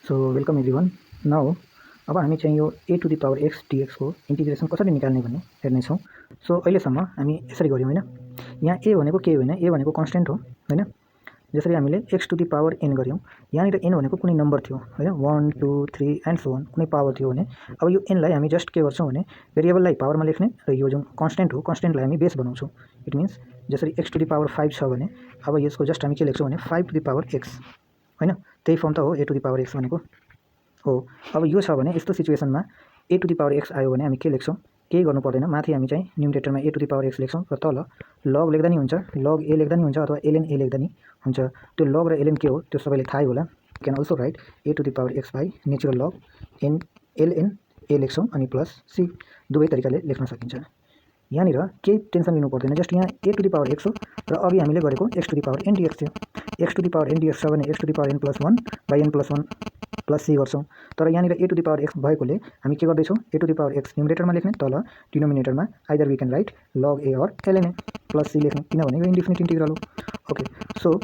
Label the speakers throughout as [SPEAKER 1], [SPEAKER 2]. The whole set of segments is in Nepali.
[SPEAKER 1] So welcome everyone. नाउ अब हामी चाहिँ यो a to the power x डिएक्सको इन्टिग्रेसन कसरी निकाल्ने भन्ने हेर्नेछौँ। सो अहिलेसम्म हामी यसरी गऱ्यौँ होइन। यहाँ ए भनेको के होइन, ए भनेको कन्स्टेन्ट हो होइन। जसरी हामीले X to the power N गऱ्यौँ, यहाँनिर एन भनेको कुनै नम्बर थियो होइन, 1 2 3 एन्ड सो अन कुनै पावर थियो भने अब यो एनलाई हामी जस्ट के गर्छौँ भने भेरिएबललाई पावरमा लेख्ने र यो जुन कन्स्टेन्ट हो कन्स्टेन्टलाई हामी बेस बनाउँछौँ। इट मिन्स जसरी एक्स टु द पावर 5 छ भने अब यसको जस्ट हामी के लेख्छौँ भने 5 टु द पावर एक्स होइन। त्यही फर्म त हो ए टु द पावर एक्स भनेको हो। अब यो छ भने यस्तो सिचुएसनमा ए टु द पावर एक्स आयो भने हामी के लेख्छौँ, केही गर्नु पर्दैन। माथि हामी चाहिँ न्युमरेटरमा ए टु द पावर एक्स लेख्छौँ र तल लग लेख्दा नि हुन्छ, लग ए लेख्दा नि हुन्छ अथवा एलएन ए लेख्दा नि हुन्छ। त्यो लग र एलएन के हो त्यो सबैले थाहै होला। You can also write a to the power x by natural log n ln a लेख्छौँ अनि प्लस सी, दुवै तरिकाले लेख्न सकिन्छ। यहाँनिर केही टेन्सन लिनु पर्दैन, जस्ट यहाँ a to the power x हो र अघि हामीले गरेको x to the power n dx थियो। X to the power n dx छ भने x to the power n plus 1 by n plus 1 plus C गर्छौँ। तर यहाँनिर a to the power x भएकोले हामी के गर्दैछौँ, a to the power x न्युमरेटरमा लेख्ने, तल डिनोमिनेटरमा either we can write log a or LN A plus C लेख्ने, किनभने यो इन्डिफिनिट इन्टिग्रल हो। ओके, सो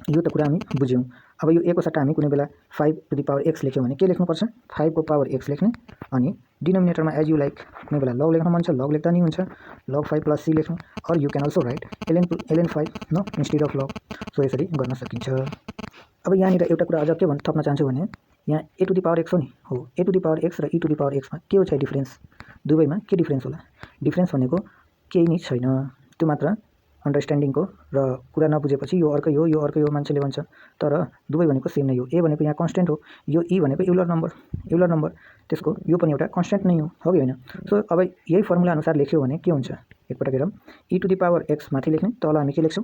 [SPEAKER 1] यो त कुरा हामी बुझ्यौँ। अब यो ए को सट्टा हामी कुनै बेला 5 टु द पावर एक्स लेख्यौँ भने के लेख्नुपर्छ, 5 को पावर एक्स लेख्ने अनि डिनोमिनेटरमा एज यु लाइक कुनै बेला लग लेख्न मन छ लग लेख्दा नि हुन्छ, लग 5 प्लस सी लेख्नु, or you can also write LN 5 no instead of log. So यसरी गर्न सकिन्छ। अब यहाँनिर एउटा कुरा अझ के थप्न चाहन्छु भने यहाँ a to the power x हो नि, हो ए टु द पावर एक्स र ई टु द पावर एक्समा के हो चाहिँ डिफ्रेन्स, दुवैमा के डिफ्रेन्स होला? डिफ्रेन्स भनेको केही नै छैन, त्यो मात्र अन्डरस्ट्यान्डिङको र कुरा नबुझेपछि यो अर्कै हो यो अर्कै हो मान्छेले भन्छ, तर दुवै भनेको सेम नै हो। ए भनेको यहाँ कन्स्टेन्ट हो, यो ई भनेको युलर नम्बर त्यसको यो पनि एउटा कन्स्टेन्ट नै हो कि होइन। सो अब यही फर्मुला अनुसार लेख्यो भने के हुन्छ, एकपटक हेरौँ। ई टु द पावर एक्स माथि लेख्ने, तल हामी के लेख्छौँ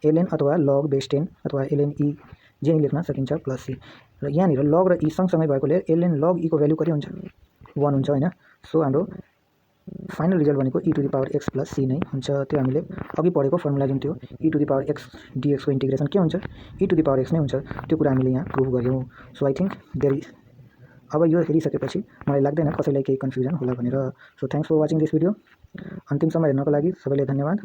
[SPEAKER 1] एलएन अथवा लग बेस 10 अथवा एलएन ई जे लेख्न सकिन्छ प्लस सी। र यहाँनिर लग र ई सँगसँगै भएकोले एलएन लग ईको भ्यालु कति हुन्छ, 1 हुन्छ होइन। सो हाम्रो फाइनल रिजल्ट भनेको e to the power x plus C नै हुन्छ। त्यो हामीले अघि पढेको फर्मुला जुन थियो e to the power x डिएक्सको इन्टिग्रेसन के हुन्छ, e to the power x नै हुन्छ। त्यो कुरा हामीले यहाँ प्रुभ गऱ्यौँ। So I think there is, अब यो हेरिसकेपछि मलाई लाग्दैन कसैलाई केही कन्फ्युजन होला भनेर। So thanks for watching this video. अन्तिमसम्म हेर्नको लागि सबैलाई धन्यवाद।